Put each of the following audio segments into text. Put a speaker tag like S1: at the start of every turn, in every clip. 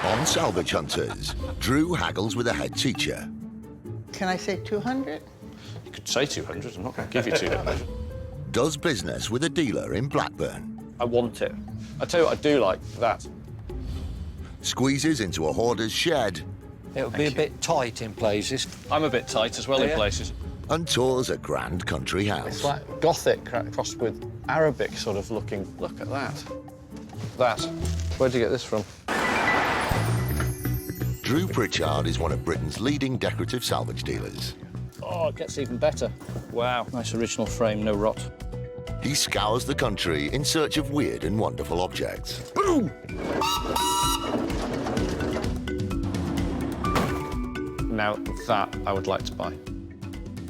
S1: On Salvage Hunters, Drew haggles with a head teacher.
S2: Can I say 200?
S3: You could say 200, I'm not going to give you 200.
S1: Does business with a dealer in Blackburn.
S3: I want it. I tell you what I do like, that.
S1: Squeezes into a hoarder's shed.
S4: It'll be a bit tight in places.
S3: I'm a bit tight as well in places.
S1: And tours a grand country house.
S3: It's like Gothic crossed with Arabic sort of looking. Look at that. That. Where'd you get this from?
S1: Drew Pritchard is one of Britain's leading decorative salvage dealers.
S3: Oh, it gets even better. Wow. Nice original frame, no rot.
S1: He scours the country in search of weird and wonderful objects.
S3: Boom! Now, that I would like to buy.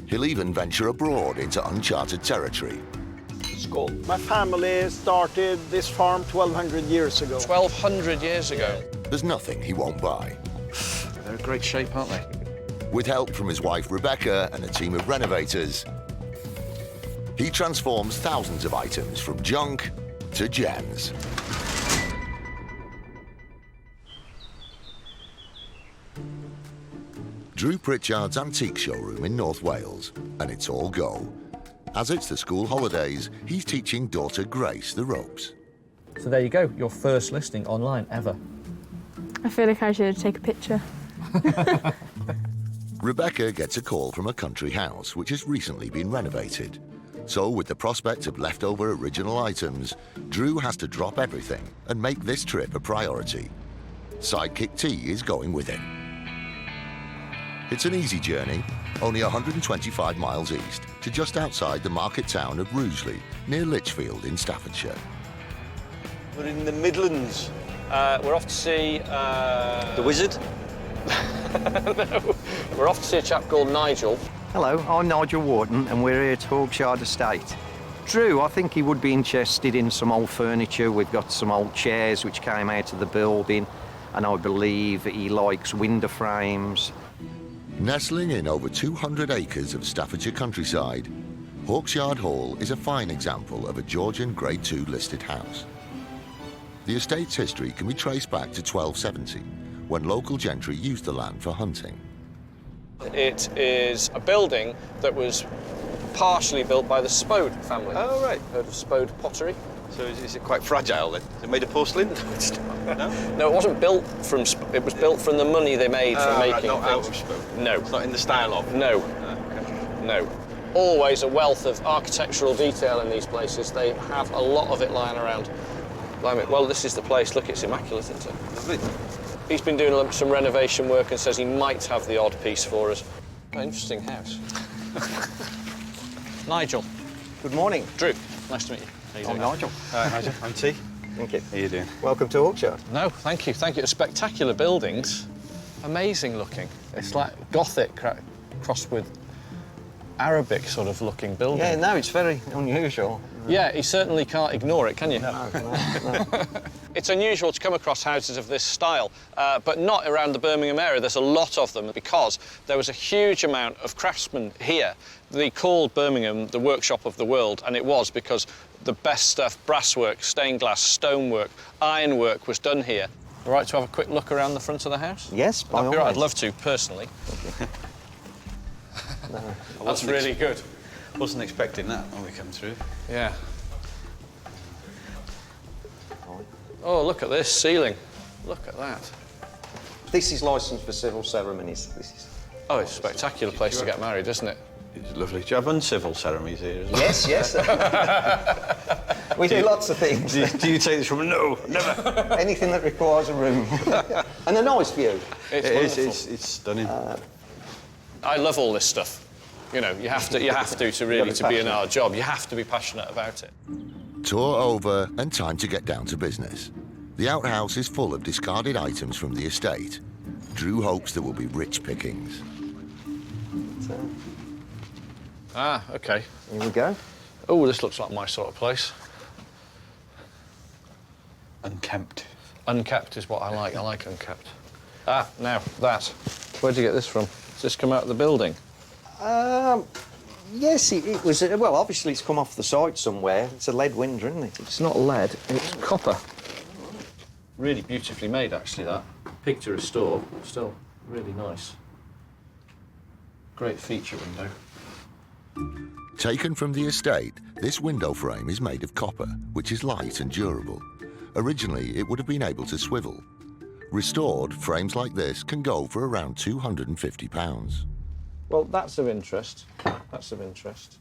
S1: He'll even venture abroad into uncharted territory.
S5: Skål. My family started this farm 1,200 years ago.
S3: 1,200 years ago.
S1: There's nothing he won't buy.
S3: They're in great shape, aren't they?
S1: With help from his wife Rebecca and a team of renovators, he transforms thousands of items from junk to gems. Drew Pritchard's antique showroom in North Wales, and it's all go. As it's the school holidays, he's teaching daughter Grace the ropes.
S3: So there you go, your first listing online ever.
S6: I feel like I should take a picture.
S1: Rebecca gets a call from a country house which has recently been renovated. So with the prospect of leftover original items, Drew has to drop everything and make this trip a priority. Sidekick T is going with him. It's an easy journey, only 125 miles east to just outside the market town of Rugeley, near Lichfield in Staffordshire.
S7: We're in the Midlands.
S3: We're off to see...
S7: The Wizard?
S3: No, we're off to see a chap called Nigel.
S8: Hello, I'm Nigel Wharton and we're here at Hawksyard Estate. Drew, I think he would be interested in some old furniture. We've got some old chairs which came out of the building, and I believe he likes window frames.
S1: Nestling in over 200 acres of Staffordshire countryside, Hawksyard Hall is a fine example of a Georgian Grade II listed house. The estate's history can be traced back to 1270, when local gentry used the land for hunting.
S3: It is a building that was partially built by the Spode family.
S7: Oh, right.
S3: Heard of Spode pottery?
S7: So is it quite fragile then? Is it made of porcelain? No?
S3: No, it wasn't built from... It was built from the money they made from making
S7: not out
S3: things.
S7: of Spode?
S3: No.
S7: It's not in the style of?
S3: No.
S7: Okay.
S3: No. Always a wealth of architectural detail in these places. They have a lot of it lying around. Well, this is the place. Look, it's immaculate, isn't it?
S7: Lovely.
S3: He's been doing some renovation work and says he might have the odd piece for us. Interesting house. Nigel.
S8: Good morning.
S3: Drew, nice to meet you. How you
S8: I'm
S3: doing?
S8: Nigel.
S7: Nigel, I'm T.
S8: Thank you.
S7: How you doing?
S8: Welcome to Hawksyard.
S3: No, thank you, thank you. Spectacular buildings. Amazing looking. It's like Gothic crossed with Arabic sort of looking building.
S8: Yeah, no, it's very unusual.
S3: Yeah, you certainly can't ignore it, can you?
S8: No.
S3: It's unusual to come across houses of this style, but not around the Birmingham area. There's a lot of them because there was a huge amount of craftsmen here. They called Birmingham the workshop of the world, and it was because the best stuff, brasswork, stained glass, stonework, ironwork was done here. All right to have a quick look around the front of the house?
S8: Yes, by all
S3: That'd be right. I'd
S8: means.
S3: love to, personally. That's really good.
S7: Wasn't expecting that when we come through.
S3: Yeah. Oh, look at this ceiling. Look at that.
S8: This is licensed for civil ceremonies. This is...
S3: Oh, it's a spectacular place to get married, isn't it?
S7: It's lovely. Do you have uncivil ceremonies here as well?
S8: Yes, yes. We do lots of things.
S7: Do you take this from? No, never.
S8: Anything that requires a room. And a nice view.
S7: It's stunning.
S3: I love all this stuff. You know, you have to really to be in our job. You have to be passionate about it.
S1: Tour over and time to get down to business. The outhouse is full of discarded items from the estate. Drew hopes there will be rich pickings.
S3: Ah, OK.
S8: Here we go.
S3: Oh, this looks like my sort of place.
S7: Unkempt.
S3: Unkept is what I like. I like unkept. Ah, now, that. Where'd you get this from? Does this come out of the building?
S8: Yes, it was... well, obviously it's come off the site somewhere. It's a lead window, isn't it?
S3: It's not lead, it's copper. Really beautifully made, actually, that. Pig to restore, still really nice. Great feature window.
S1: Taken from the estate, this window frame is made of copper, which is light and durable. Originally, it would have been able to swivel. Restored, frames like this can go for around £250.
S3: Well, that's of interest. That's of interest.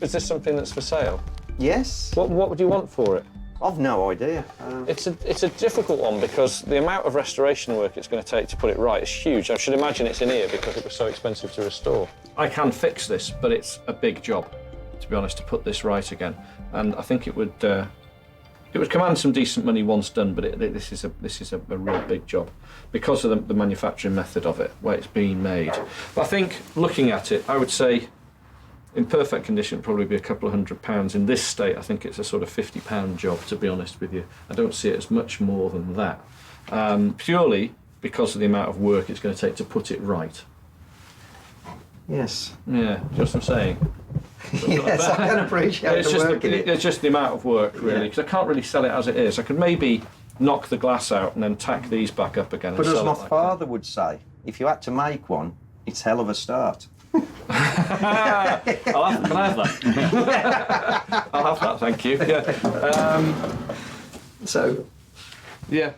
S3: Is this something that's for sale?
S8: Yes.
S3: What would you want for it?
S8: I've no idea.
S3: It's a difficult one because the amount of restoration work it's going to take to put it right is huge. I should imagine it's in here because it was so expensive to restore. I can fix this, but it's a big job, to be honest, to put this right again. And I think it would command some decent money once done, but this is a real big job because of the manufacturing method of it, where it's being made. But I think looking at it, I would say, in perfect condition, it'd probably be a couple of £100. In this state, I think it's a sort of £50 job, to be honest with you. I don't see it as much more than that, purely because of the amount of work it's going to take to put it right.
S8: Yes.
S3: Yeah, just what I'm saying.
S8: Yes, I can appreciate the work in it.
S3: It's just the amount of work, really, because I can't really sell it as it is. I could maybe knock the glass out and then tack these back up again.
S8: But
S3: and
S8: as
S3: sell
S8: my
S3: it like
S8: father would say, if you had to make one, it's hell of a start.
S3: Can I have that? I'll have that, thank you. Yeah.
S8: So,
S3: Yeah.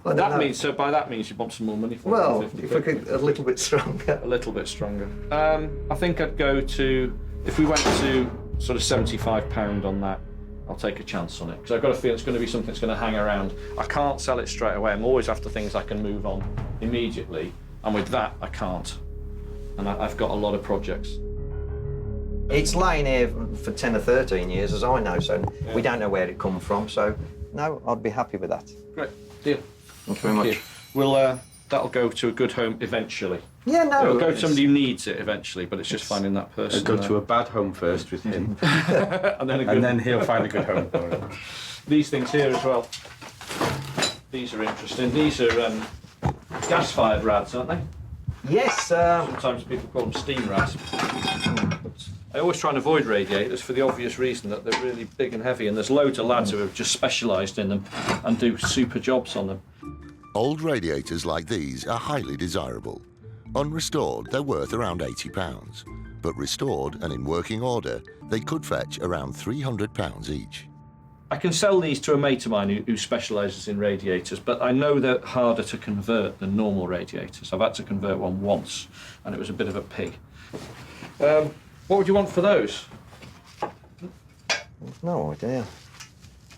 S8: I don't know.
S3: By that means you want some more money for
S8: Well,
S3: it.
S8: if I could a little bit stronger.
S3: A little bit stronger. I think I'd go to, if we went to sort of £75 on that, I'll take a chance on it, because I've got a feeling it's going to be something that's going to hang around. I can't sell it straight away. I'm always after things I can move on immediately, and with that I can't. And I've got a lot of projects.
S8: It's lying here for 10 or 13 years, as I know, so we don't know where it come from, so no, I'd be happy with that.
S3: Great, deal.
S8: Thank you very much.
S3: We'll, that'll go to a good home eventually.
S8: Yeah, no.
S3: It'll go to somebody who needs it eventually, but it's just finding that person.
S7: Go to a bad home first with him,
S3: and then
S7: and then he'll find a good home for it.
S3: These things here as well. These are interesting. These are gas-fired rads, aren't they?
S8: Yes.
S3: Sometimes people call them steam rads. I always try and avoid radiators for the obvious reason that they're really big and heavy, and there's loads of lads who have just specialised in them and do super jobs on them.
S1: Old radiators like these are highly desirable. Unrestored, they're worth around £80, but restored and in working order, they could fetch around £300 each.
S3: I can sell these to a mate of mine who specialises in radiators, but I know they're harder to convert than normal radiators. I've had to convert one once, and it was a bit of a pig. What would you want for those?
S8: No idea.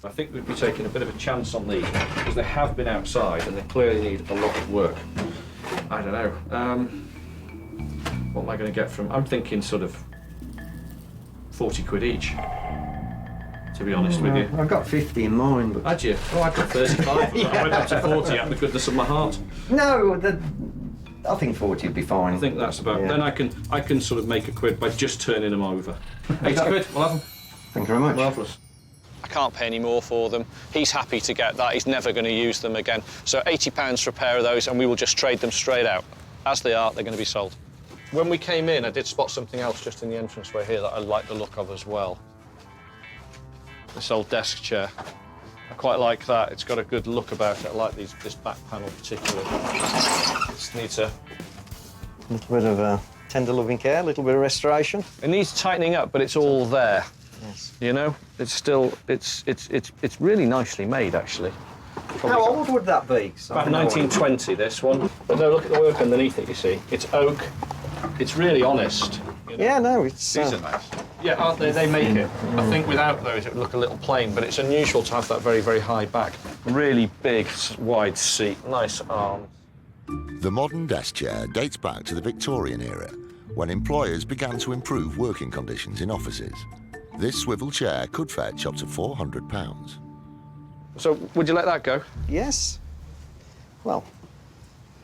S3: I think we'd be taking a bit of a chance on these, because they have been outside and they clearly need a lot of work. I don't know. What am I going to get from... I'm thinking sort of 40 quid each, to be honest with you.
S8: I've got 50 in mind, but...
S3: Had you? Oh, I've got 35. Yeah. I went up to 40 out of the goodness of my heart.
S8: No, I think 40 would be fine.
S3: I think that's about...
S8: Yeah.
S3: Then I can sort of make a quid by just turning them over. 80 quid, we'll have them.
S8: Thank you very much.
S3: Marvellous. I can't pay any more for them. He's happy to get that. He's never going to use them again. So £80 for a pair of those, and we will just trade them straight out. As they are, they're going to be sold. When we came in, I did spot something else just in the entranceway here that I like the look of as well. This old desk chair. I quite like that. It's got a good look about it. I like this back panel particularly. Just needs a
S8: little bit of tender loving care, a little bit of restoration.
S3: It needs tightening up, but it's all there.
S8: Yes.
S3: You know, it's still, it's really nicely made, actually. Probably
S8: How old would that be?
S3: About 1920, this one. But no, look at the work underneath it, you see. It's oak. It's really honest. You know?
S8: Yeah, no, it's...
S7: These are nice.
S3: Yeah, aren't they? They make it. I think without those, it would look a little plain, but it's unusual to have that very, very high back. Really big, wide seat, nice arms.
S1: The modern desk chair dates back to the Victorian era, when employers began to improve working conditions in offices. This swivel chair could fetch up to £400.
S3: So, would you let that go?
S8: Yes. Well,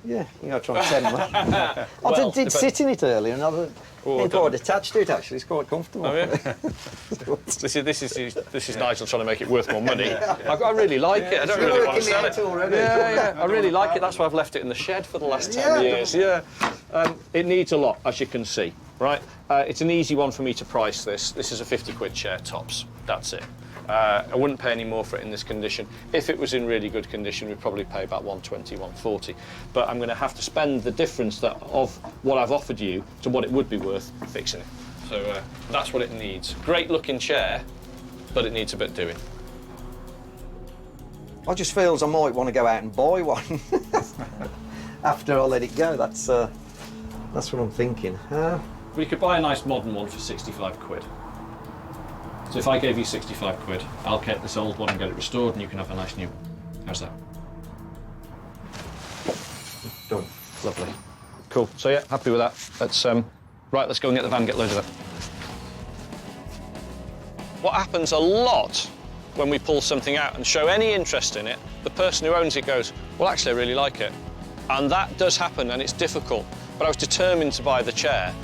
S8: yeah, you got to try and send one. I did sit in it earlier, and I've been quite attached to it, actually. It's quite comfortable.
S3: Oh, yeah? This is Nigel trying to make it worth more money. I really like it. I don't really want to sell it.
S8: Already.
S3: Yeah, I really like it. That's why I've left it in the shed for the last 10 years. Yeah. It needs a lot, as you can see, right? It's an easy one for me to price this. This is a 50 quid chair, tops. That's it. I wouldn't pay any more for it in this condition. If it was in really good condition, we'd probably pay about 120, 140. But I'm going to have to spend the difference of what I've offered you to what it would be worth fixing it. So that's what it needs. Great looking chair, but it needs a bit doing.
S8: I just feels I might want to go out and buy one after I let it go. That's what I'm thinking.
S3: We could buy a nice modern one for 65 quid. So if I gave you 65 quid, I'll get this old one and get it restored, and you can have a nice new one. How's that?
S8: Done.
S3: Lovely. Cool. So yeah, happy with that. Let's go and get the van, get loads of that. What happens a lot when we pull something out and show any interest in it, the person who owns it goes, well, actually, I really like it. And that does happen, and it's difficult. But I was determined to buy the chair.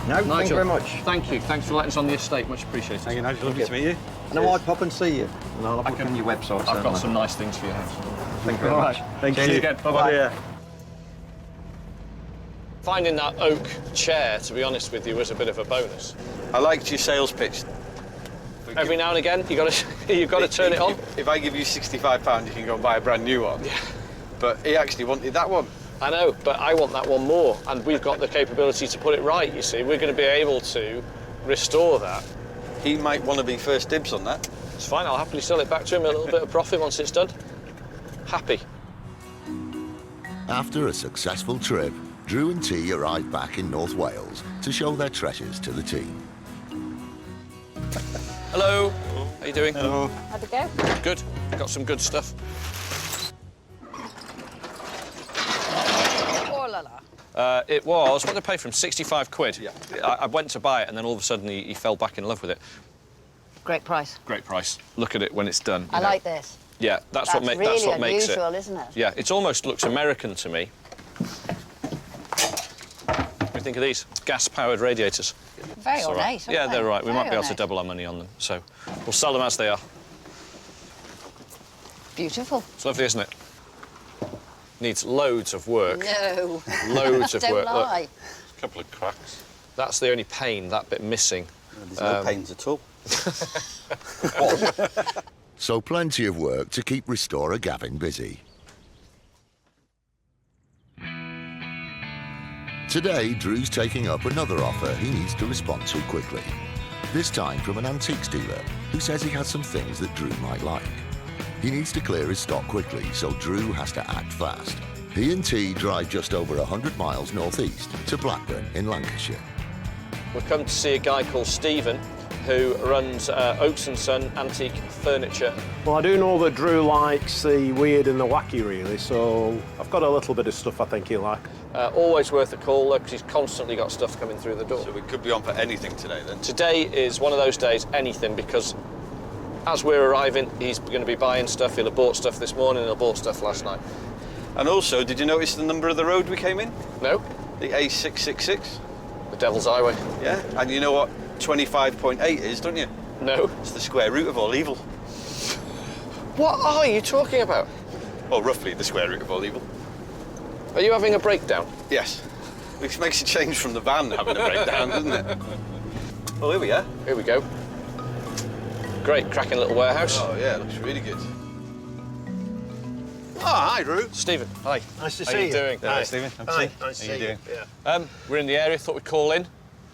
S8: No, thank you very much.
S3: Thank you. Thanks for letting us on the estate. Much appreciated.
S7: Thank you, Nigel. Lovely to meet you.
S8: And I might pop and see you. And I'll have on your website.
S3: I've got some nice things for your house.
S8: Thank you very much.
S7: Thank
S3: See you again. Bye-bye.
S7: Yeah.
S3: Finding that oak chair, to be honest with you, was a bit of a bonus.
S7: I liked your sales pitch.
S3: Every now and again, you got to turn it on.
S7: If I give you £65, you can go and buy a brand new one.
S3: Yeah.
S7: But he actually wanted that one.
S3: I know, but I want that one more, and we've got the capability to put it right, you see. We're going to be able to restore that.
S7: He might want to be first dibs on that.
S3: It's fine, I'll happily sell it back to him, a little bit of profit once it's done. Happy.
S1: After a successful trip, Drew and T arrived back in North Wales to show their treasures to the team.
S3: Hello. How you doing?
S7: Hello.
S6: How'd it go?
S3: Good. Got some good stuff.
S6: Oh la la.
S3: It was, what did I pay for him? 65 quid.
S7: Yeah.
S3: I went to buy it, and then all of a sudden he fell back in love with it.
S9: Great price.
S3: Great price. Look at it when it's done.
S9: I like this.
S3: Yeah, that's what
S9: really
S3: makes it.
S9: unusual, isn't it?
S3: Yeah, it almost looks American to me. What do you think of these? Gas-powered radiators.
S9: Very
S3: It's all
S9: ornate.
S3: right. Yeah, they're all right. We might be able to
S9: ornate.
S3: double our money on them, so we'll sell them as they are.
S9: Beautiful.
S3: It's lovely, isn't it? Needs loads of work.
S9: No.
S3: Loads of
S9: Don't
S3: work.
S9: lie.
S3: Look,
S7: A couple of cracks.
S3: that's the only pain, that bit missing.
S7: There's no pains at all.
S1: So plenty of work to keep restorer Gavin busy. Today, Drew's taking up another offer he needs to respond to quickly. This time from an antiques dealer who says he has some things that Drew might like. He needs to clear his stock quickly, so Drew has to act fast. He and T drive just over 100 miles northeast to Blackburn in Lancashire.
S3: We've come to see a guy called Stephen, who runs Oaks & Son Antique Furniture.
S5: Well, I do know that Drew likes the weird and the wacky, really, so I've got a little bit of stuff I think he'll like.
S3: Always worth a call, because he's constantly got stuff coming through the door.
S7: So we could be on for anything today, then.
S3: Today is one of those days, anything, because as we're arriving, he's going to be buying stuff. He'll have bought stuff this morning, he'll have bought stuff last night.
S7: And also, did you notice the number of the road we came in?
S3: No?
S7: The A666.
S3: The Devil's Highway.
S7: Yeah, and you know what 25.8 is, don't you?
S3: No?
S7: It's the square root of all evil.
S3: What are you talking about?
S7: Or roughly the square root of all evil.
S3: Are you having a breakdown?
S7: Yes. Which makes a change from the van having a breakdown, doesn't it? Oh, here we are.
S3: Here we go. Great, cracking little warehouse.
S7: Oh, yeah, looks really good. Oh, hi, Drew.
S3: Stephen, hi.
S5: Nice to
S3: How
S5: see
S3: you
S5: you.
S3: doing?
S7: Hi, Stephen.
S5: Hi, nice to
S7: How you
S5: see you.
S7: doing?
S5: Yeah.
S3: We're in the area, thought we'd call in.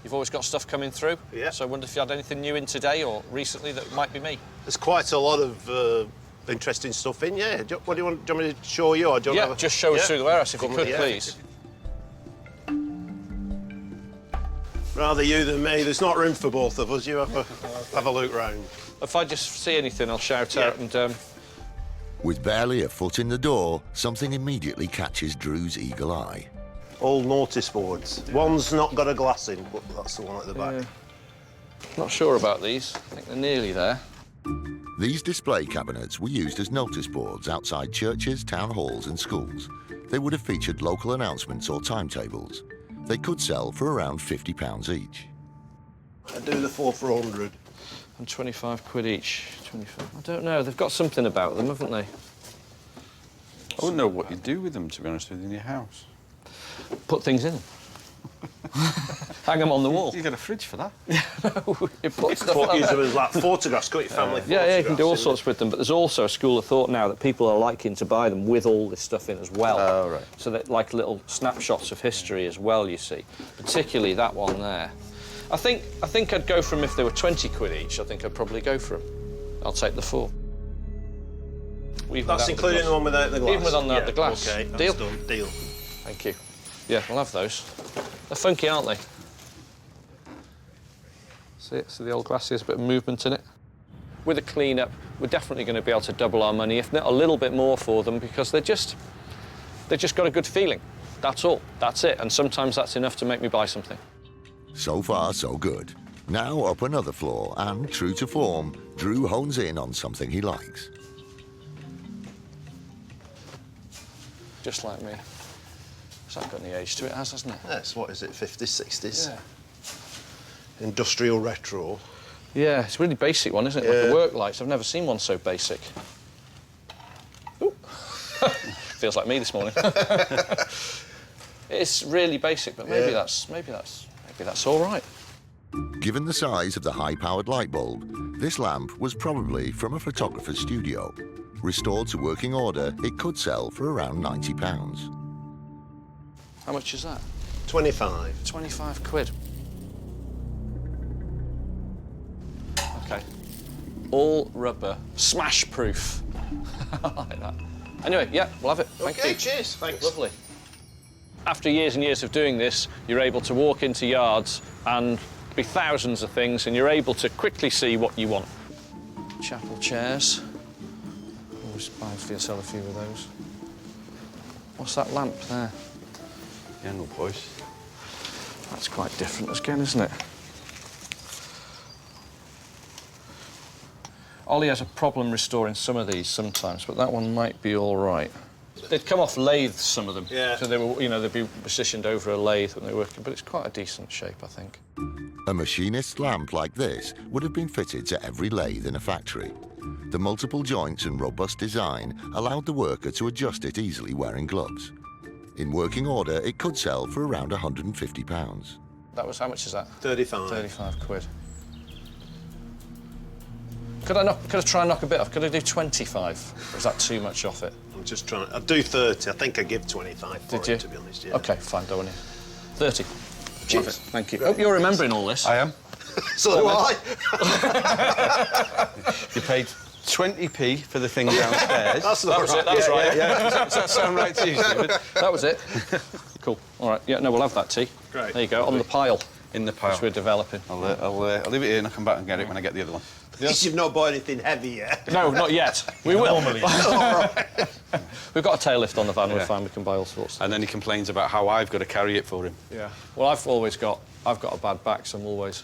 S3: You've always got stuff coming through.
S5: Yeah.
S3: So I wonder if you had anything new in today or recently that might be me.
S5: There's quite a lot of interesting stuff in, yeah. What do you want me to show you? Or do you
S3: Yeah,
S5: want to
S3: just show us through the warehouse if you
S5: Come
S3: could,
S5: on, yeah.
S3: please.
S5: Rather you than me. There's not room for both of us. You have a look round.
S3: If I just see anything, I'll shout out and...
S1: With barely a foot in the door, something immediately catches Drew's eagle eye.
S5: Old notice boards. One's not got a glass in, but that's the one at the back.
S3: Not sure about these. I think they're nearly there.
S1: These display cabinets were used as notice boards outside churches, town halls and schools. They would have featured local announcements or timetables. They could sell for around £50 each.
S5: I do the 4 for 100.
S3: And 25 quid each. 25. I don't know. They've got something about them, haven't they?
S7: I wouldn't know what you do with them, to be honest with you, in your house.
S3: Put things in them. Hang them on the wall.
S7: You got a fridge for that?
S3: No, you put stuff
S5: Use
S3: on
S5: them
S3: there.
S5: as like photographs, cut your family photographs.
S3: Yeah, you can do all sorts with them, but there's also a school of thought now that people are liking to buy them with all this stuff in as well.
S7: Oh, right.
S3: So that, like little snapshots of history as well, you see. Particularly that one there. I think I'd go for them if they were 20 quid each. I think I'd probably go for them. I'll take the 4.
S5: That's including the one without the glass?
S3: Even without the glass.
S5: OK, that's
S3: Deal?
S5: done. Deal.
S3: Thank you. Yeah, we'll have those. They're funky, aren't they? See it? See the old glass, there's a bit of movement in it. With a clean-up, we're definitely going to be able to double our money, if not a little bit more for them, because they've just got a good feeling. That's all. That's it. And sometimes that's enough to make me buy something.
S1: So far, so good. Now up another floor, and true to form, Drew hones in on something he likes.
S3: Just like me. Has that got any age to it? It has, hasn't it?
S5: Yes, what is it, 50s, 60s?
S3: Yeah.
S5: Industrial retro.
S3: Yeah, it's a really basic one, isn't it? Like the work lights. I've never seen one so basic. Ooh. Feels like me this morning. It's really basic, but maybe that's all right.
S1: Given the size of the high-powered light bulb, this lamp was probably from a photographer's studio. Restored to working order, it could sell for around £90.
S3: How much is that?
S5: 25.
S3: 25 quid. OK. All rubber, smash-proof. I like that. Anyway, yeah, we'll have it. Thank you.
S5: OK, cheers. Thanks.
S3: Lovely. After years and years of doing this, you're able to walk into yards and be thousands of things, and you're able to quickly see what you want. Chapel chairs. Always buy for yourself a few of those. What's that lamp there?
S7: Yeah, no boys.
S3: That's quite different again, isn't it? Ollie has a problem restoring some of these sometimes, but that one might be all right. They'd come off lathes, some of them.
S5: Yeah.
S3: So they were, they'd be positioned over a lathe when they were working, but it's quite a decent shape, I think.
S1: A machinist's lamp like this would have been fitted to every lathe in a factory. The multiple joints and robust design allowed the worker to adjust it easily wearing gloves. In working order, it could sell for around £150.
S3: That was, how much is that?
S5: 35.
S3: 35 quid. Could I try and knock a bit off? Could I do 25? Or is that too much off it?
S5: I'm just trying to... I'd do 30. I think I give 25 for
S3: Did you?
S5: it, to be honest, yeah.
S3: OK, fine, don't want it. 30. Cheers. Thank you. Hope you're remembering all this.
S7: I am.
S5: So do I.
S7: You paid 20p for the thing downstairs.
S5: That's
S3: That was it, that was right.
S7: Yeah. Does that sound right to you, Stephen?
S3: That was it. Cool. All right. Yeah, no, we'll have that tea.
S5: Great.
S3: There you go, on the pile.
S7: In the pile.
S3: Which we're developing.
S7: I'll leave it here and I'll come back and get it when I get the other one.
S5: At least you've not bought anything heavy yet.
S3: No, not yet. We will.
S5: Normally.
S3: We've got a tail lift on the van, we're
S7: Yeah.
S3: fine, we can buy all sorts.
S7: And then he complains about how I've got to carry it for him.
S3: Yeah. Well, I've got a bad back, so I'm always...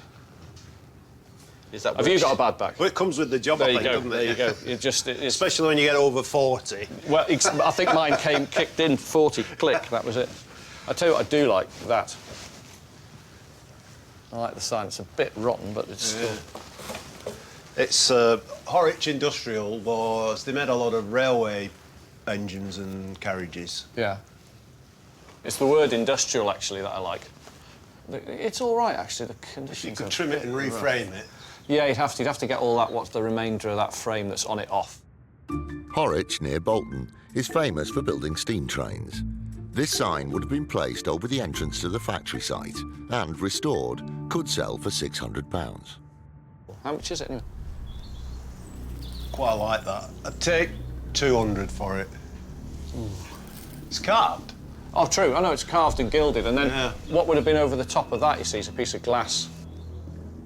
S7: Is that
S3: Have you got a bad back?
S5: Well, it comes with the job,
S3: There
S5: I
S3: you
S5: think,
S3: go,
S5: doesn't
S3: there
S5: it?
S3: you go. It's...
S5: Especially when you get over 40.
S3: Well, I think mine kicked in 40, click, that was it. I tell you what I do like, that. I like the sign, it's a bit rotten, but it's still...
S5: It's Horwich Industrial was... They made a lot of railway engines and carriages.
S3: Yeah. It's the word industrial, actually, that I like. It's all right, actually, the conditions...
S5: You could
S3: are-
S5: trim it and reframe it.
S3: Yeah, you'd have to get all that, what's the remainder of that frame that's on it off.
S1: Horwich, near Bolton, is famous for building steam trains. This sign would have been placed over the entrance to the factory site and, restored, could sell for £600.
S3: How much is it, anyway?
S5: Quite like that. I'd take 200 for it. It's carved.
S3: Oh, true. I know it's carved and gilded, and then
S5: Yeah.
S3: what would have been over the top of that, you see, is a piece of glass.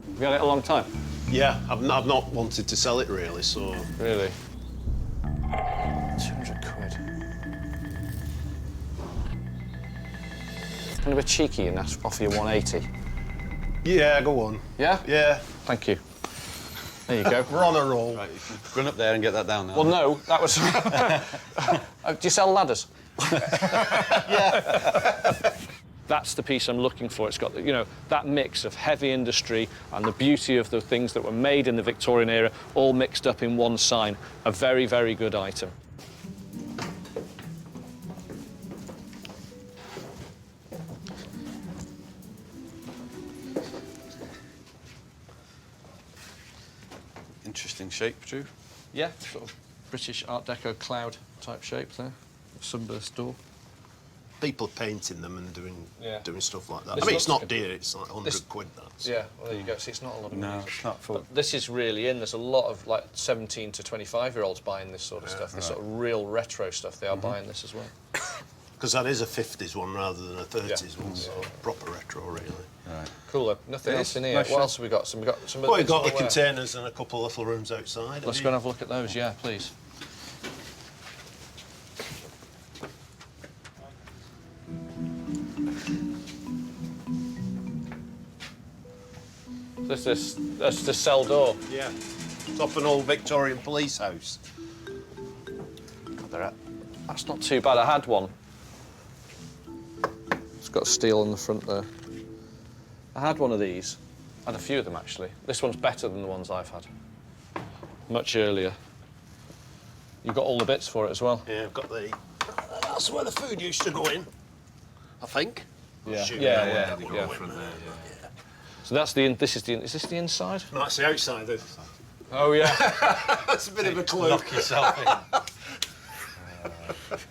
S3: Have you had it a long time?
S5: Yeah, I've not wanted to sell it, really, so...
S3: Really? 200 quid. Kind of a cheeky and offer you 180.
S5: Yeah, go on.
S3: Yeah?
S5: Yeah.
S3: Thank you. There you go.
S5: We're on a roll.
S7: Right, run up there and get that down now.
S3: Well, no, that was... Do you sell ladders?
S5: Yeah.
S3: That's the piece I'm looking for. It's got, you know, that mix of heavy industry and the beauty of the things that were made in the Victorian era, all mixed up in one sign. A very, very good item.
S7: Interesting shape, Drew.
S3: Yeah, sort of British Art Deco cloud type shape there. Sunburst door.
S5: People painting them and doing stuff like that.
S3: This
S5: I mean, it's
S3: looks
S5: not
S3: good.
S5: dear, it's like 100 quid, that's.
S3: Yeah, well, there you go. See, it's not a lot of money.
S7: No, it's not full.
S3: But this is really in. There's a lot of like 17 to 25-year-olds buying this sort of stuff. This sort of real retro stuff. They are buying this as well.
S5: Because that is a 50s one rather than a 30s one, so proper retro, really.
S7: Right.
S3: Cool. Nothing
S7: It
S3: else
S7: is.
S3: in here.
S7: Nice
S3: What
S7: shop.
S3: else have we got? We got some.
S5: Well, you've got the
S3: silverware.
S5: containers and a couple of little rooms outside.
S3: Let's go and have a look at those. Yeah, please. That's the cell door.
S5: Yeah. It's off an old Victorian police house.
S3: That's not too bad. I had one. It's got steel on the front there. I had one of these. I had a few of them, actually. This one's better than the ones I've had. Much earlier. You've got all the bits for it as well.
S5: Yeah, I've got the... That's where the food used to go in, I think.
S3: Yeah.
S5: Shoot,
S3: Yeah.
S5: they go in there, yeah.
S3: So that's the... Is this the inside?
S5: No, that's the outside.
S3: Oh, yeah.
S5: That's a bit of a clue.
S7: Lock yourself in.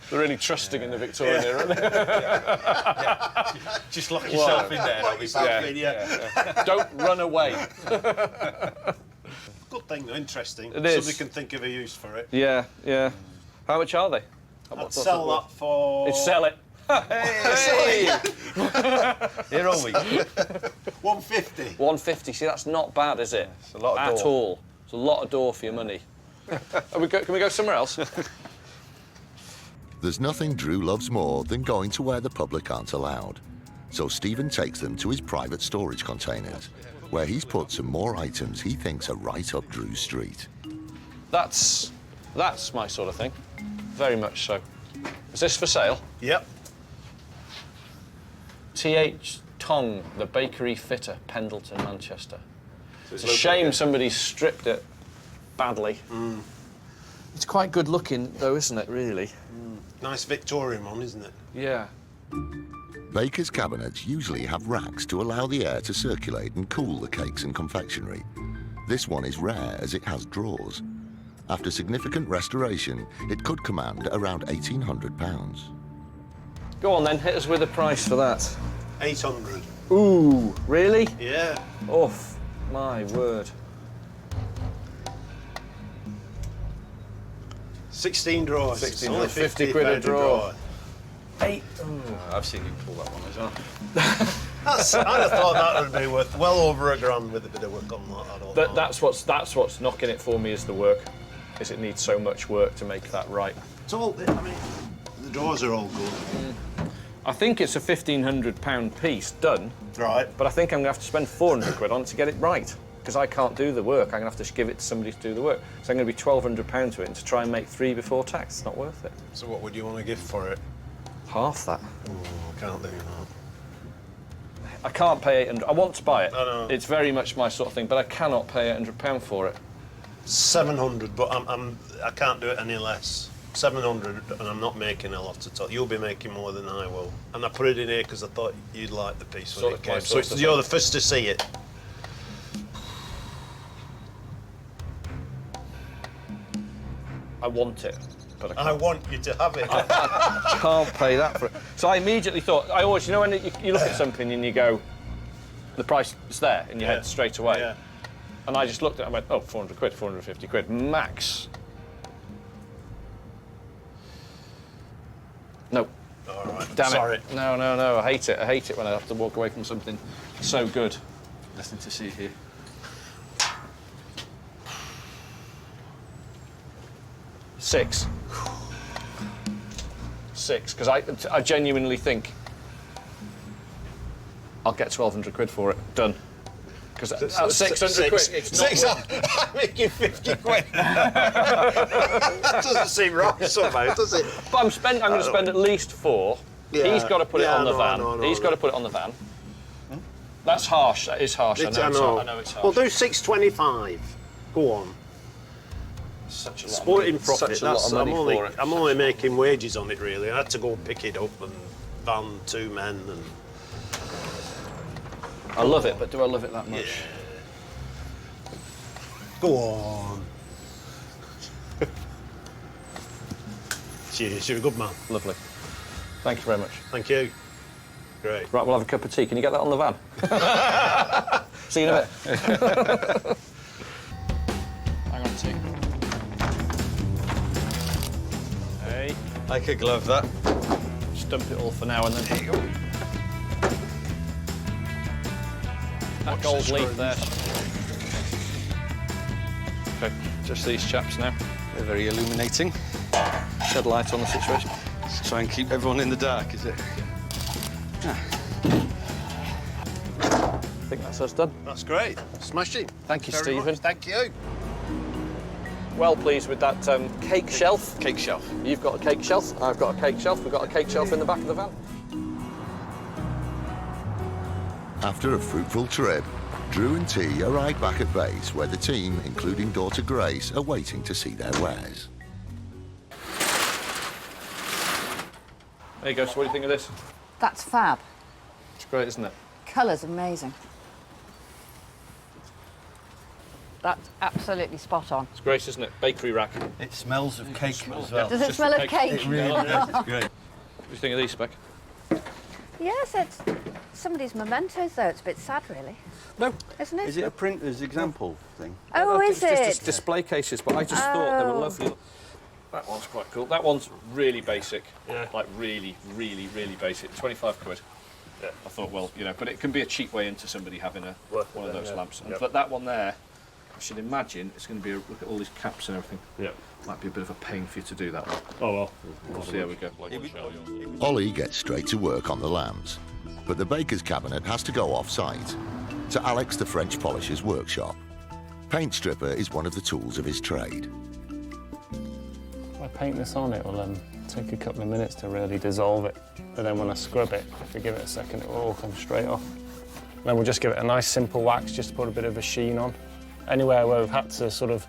S3: They're really trusting in the Victorian era, aren't they?
S7: Just lock yourself in there.
S5: Lock yourself in, yeah.
S3: Don't run away.
S5: Good thing, though, interesting.
S3: It is.
S5: Somebody can think of a use for it.
S3: Yeah. How much are they?
S5: I'd sell that for...
S3: It's sell it. Hey!
S7: Here are we.
S5: 150.
S3: 150. See, that's not bad, is it?
S7: It's a lot of
S3: At
S7: door.
S3: all. It's a lot of door for your money. Can we go somewhere else?
S1: There's nothing Drew loves more than going to where the public aren't allowed. So Stephen takes them to his private storage containers, where he's put some more items he thinks are right up Drew's street.
S3: That's my sort of thing. Very much so. Is this for sale?
S5: Yep.
S3: T.H. Tong, the bakery fitter, Pendleton, Manchester. It's a shame somebody stripped it badly. It's quite good looking, though, isn't it, really?
S5: Nice Victorian one, isn't it?
S3: Yeah.
S1: Baker's cabinets usually have racks to allow the air to circulate and cool the cakes and confectionery. This one is rare as it has drawers. After significant restoration, it could command around £1,800.
S3: Go on, then. Hit us with a price for that.
S5: 800.
S3: Ooh, really?
S5: Yeah.
S3: Oof, my word.
S5: 16 drawers.
S3: 16
S5: Only
S3: 50 quid a drawer.
S7: I've seen you pull that one as well.
S5: I'd have thought that would be worth well over £1,000 with a bit of work on that. I don't know.
S3: That's what's knocking it for me is the work. Is it needs so much work to make that right.
S5: It's all, I mean, the drawers are all good.
S3: I think it's a £1,500 piece done,
S5: Right.
S3: but I think I'm going to have to spend 400 quid on it to get it right, because I can't do the work. I'm going to have to give it to somebody to do the work. So I'm going to be £1,200 to it, and to try and make 3 before tax, it's not worth it.
S5: So what would you want to give for it?
S3: Half that.
S5: Can't do that.
S3: I can't pay 800. I want to buy it.
S5: I know.
S3: It's very much my sort of thing, but I cannot pay £800 for it.
S5: 700, but I can't do it any less. 700, and I'm not making a lot at all. You'll be making more than I will. And I put it in here because I thought you'd like the piece when
S3: Sort
S5: it
S3: of my
S5: came. So
S3: sort of
S5: you're
S3: thing.
S5: the first to see it.
S3: I want it, but I
S5: I
S3: can't.
S5: want you to have it.
S3: I can't pay that for it. So I immediately thought, I always, you know, when you look at something and you go, the price is there in your head straight away.
S5: Yeah.
S3: And I just looked at it and went, oh, 400 quid, 450 quid, max. No.
S5: All right.
S3: Damn
S5: Sorry.
S3: it. No. I hate it. I hate it when I have to walk away from something so good.
S7: Nothing to see here.
S3: Six, because I genuinely think I'll get 1,200 quid for it. Done. Because at 600 quid, it's not.
S5: I'm making 50 quid. That doesn't seem right somehow, does it?
S3: But I'm going to spend at least 4,
S5: Yeah.
S3: He's got to put it on the van.
S5: No,
S3: He's got to put it on the van. That's harsh. That is harsh. I know it's harsh.
S5: We'll do 625. Go on.
S3: Such a lot.
S5: Split in profit.
S3: Such a lot of money for it.
S5: I'm only making wages on it, really. I had to go pick it up and van 2 men and.
S3: I love it, but do I love it that much?
S5: Yeah. Go on. Cheers, you're a good man.
S3: Lovely. Thank you very much.
S5: Thank you. Great.
S3: Right, we'll have a cup of tea. Can you get that on the van? See you in a bit. Hang on, tea. Hey.
S7: Like a glove, that.
S3: Just dump it all for now and then. There you go. That gold leaf there. Okay, just these chaps now.
S7: They're very illuminating.
S3: Shed light on the situation.
S7: Just try and keep everyone in the dark, is it?
S3: I think that's us done.
S5: That's great. Smashing.
S3: Thank you,
S5: Very
S3: Stephen.
S5: much. Thank you.
S3: Well pleased with that cake shelf.
S7: Cake shelf.
S3: You've got a cake shelf, I've got a cake shelf, we've got a cake shelf in the back of the van.
S1: After a fruitful trip, Drew and T arrive back at base where the team, including daughter Grace, are waiting to see their wares.
S3: There you go, so what do you think of this?
S9: That's fab.
S3: It's great, isn't it?
S9: Colour's amazing. That's absolutely spot on.
S3: It's great, isn't it? Bakery rack.
S7: It smells of cake as well.
S9: Does it smell of cake?
S7: It really does. It's great.
S3: What do you think of these, Spec?
S9: Yes, it's somebody's mementos, though. It's a bit sad, really.
S3: No.
S9: Isn't it?
S7: Is it a printer's example thing?
S9: Oh, is
S3: It's
S9: it?
S3: just display cases, but I just thought they were
S9: Oh.
S3: lovely. That one's quite cool. That one's really basic.
S5: Yeah.
S3: Like really, really, really basic. 25 quid.
S5: Yeah.
S3: I thought, well, you know, but it can be a cheap way into somebody having one of those
S5: yeah.
S3: lamps.
S5: Yep.
S3: But that one there, I should imagine it's going to be look at all these caps and everything.
S5: Yeah.
S3: Might be a bit of a pain for you to do that one.
S5: Oh, well.
S3: We'll see how we go.
S1: Ollie gets straight to work on the lamps, but the baker's cabinet has to go off-site, to Alex the French polisher's workshop. Paint stripper is one of the tools of his trade.
S10: When I paint this on, it will take a couple of minutes to really dissolve it. But then when I scrub it, if you give it a second, it will all come straight off. Then we'll just give it a nice simple wax, just to put a bit of a sheen on. Anywhere where we've had to sort of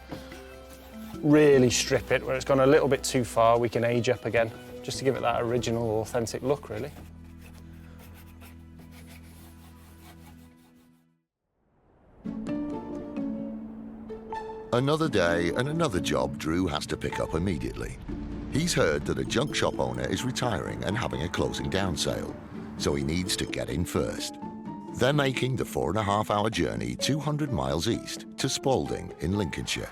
S10: really strip it, where it's gone a little bit too far, we can age up again, just to give it that original, authentic look, really.
S1: Another day and another job Drew has to pick up immediately. He's heard that a junk shop owner is retiring and having a closing down sale, so he needs to get in first. They're making the 4.5-hour journey 200 miles east to Spalding in Lincolnshire.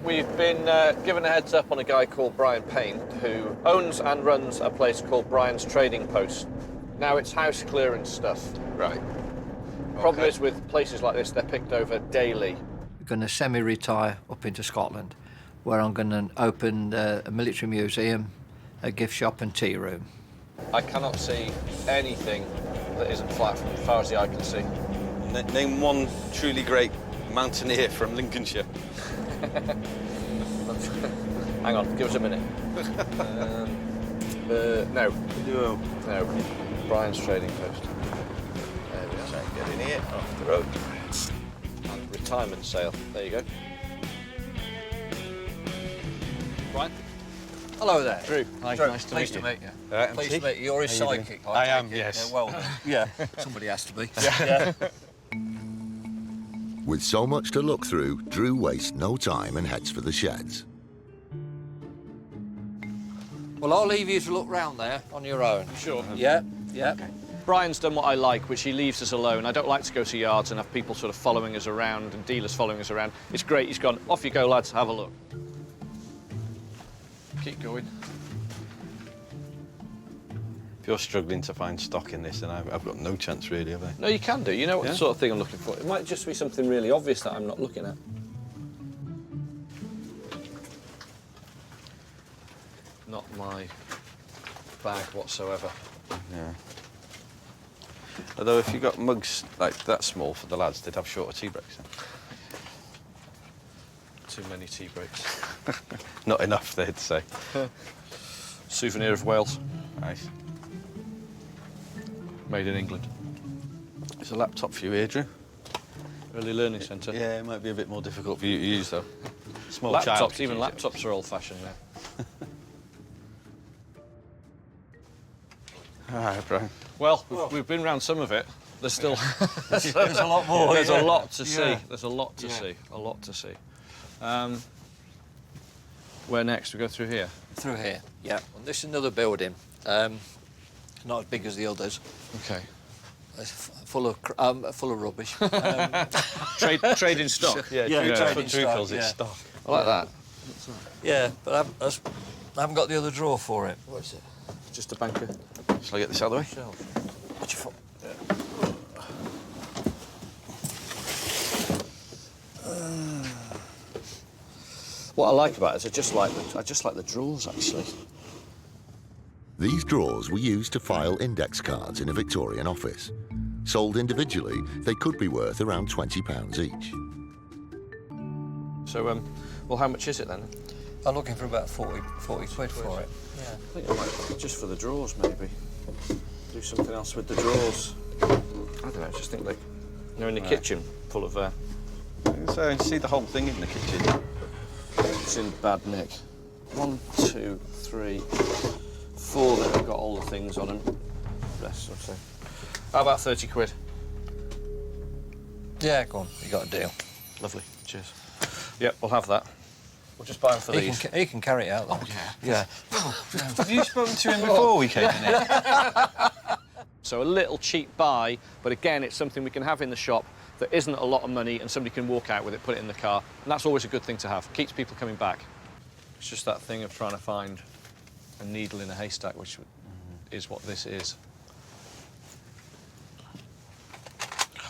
S3: We've been given a heads up on a guy called Brian Payne, who owns and runs a place called Brian's Trading Post. Now, it's house clearance stuff.
S7: Right.
S3: Problem is with places like this, they're picked over daily.
S8: I'm going to semi-retire up into Scotland, where I'm going to open a military museum, a gift shop and tea room.
S3: I cannot see anything that isn't flat from as far as the eye can see.
S7: Name one truly great mountaineer from Lincolnshire.
S3: Hang on, give us a minute. No.
S7: No.
S3: No. Brian's Trading Post. There we are.
S7: Get in here, off the road.
S3: And retirement sale. There you go. Brian?
S4: Hello there.
S3: Drew.
S4: Hi,
S3: Drew,
S4: nice to
S3: pleased
S4: meet
S3: to
S4: you.
S3: meet you.
S4: Pleased to meet you. You're his
S10: How you doing?
S4: psychic.
S7: I am,
S4: take it.
S7: yes.
S4: Yeah, well done.
S7: Yeah.
S4: Somebody has to be.
S1: With so much to look through, Drew wastes no time and heads for the sheds.
S4: Well, I'll leave you to look round there on your own.
S3: Sure.
S4: Yeah, yeah.
S3: Okay. Brian's done what I like, which he leaves us alone. I don't like to go to yards and have people sort of following us around and dealers following us around. It's great. He's gone, off you go, lads, have a look. Keep going.
S7: If you're struggling to find stock in this, then I've got no chance really, have I?
S3: No, you can do. You know what
S7: Yeah.
S3: sort of thing I'm looking for. It might just be something really obvious that I'm not looking at. Not my bag whatsoever.
S7: Yeah. Although if you got mugs like that small for the lads, they'd have shorter tea breaks. Then.
S3: Too many tea breaks.
S7: Not enough, they'd say.
S3: Souvenir of Wales.
S7: Nice.
S3: Made in England.
S7: There's a laptop for you here, Drew.
S3: Early learning centre.
S7: Yeah, it might be a bit more difficult for you to use, though. Small
S3: Laptops,
S7: child could
S3: even
S7: use it.
S3: laptops are old-fashioned now.
S7: All right, Brian.
S3: Well, we've been round some of it. There's still
S4: There's a lot more.
S3: There's
S4: yeah.
S3: a lot to see.
S4: Yeah.
S3: There's a lot to
S4: Yeah.
S3: see. A lot to see. Where next? We go through here.
S4: Through here, yeah. And this is another building. Not as big as the others.
S3: Okay.
S4: It's full of rubbish.
S3: Trading stock.
S7: Yeah,
S4: Yeah,
S7: Drew
S4: trading stock,
S7: calls it
S4: yeah.
S7: stock.
S3: I like that.
S4: Yeah, but I haven't got the other drawer for it. What is it?
S3: Just a banker.
S7: Shall I get this out of the way?
S4: Shelf. What's your fault?
S3: What I like about it is I just like the drawers actually.
S1: These drawers were used to file index cards in a Victorian office. Sold individually, they could be worth around £20 each.
S3: So, well, how much is it then?
S4: I'm looking for about 40 quid for it. Yeah.
S3: I think I might just for the drawers maybe. Do something else with the drawers. I don't know. I just think like they're in the kitchen full of.
S7: So you see the whole thing in the kitchen.
S3: It's in bad nick. 1, 2, 3, 4 that have got all the things on them. Rest, I'd say. How about 30 quid?
S4: Yeah, go on. You got a deal.
S3: Lovely. Cheers. Yep, we'll have that. We'll just buy them for these.
S4: He can carry it out, though.
S3: Oh, yeah.
S4: Yeah.
S7: Have you spoken to him before we came in here?
S3: So a little cheap buy, but again, it's something we can have in the shop that isn't a lot of money and somebody can walk out with it, put it in the car, and that's always a good thing to have. Keeps people coming back. It's just that thing of trying to find a needle in a haystack, which is what this is.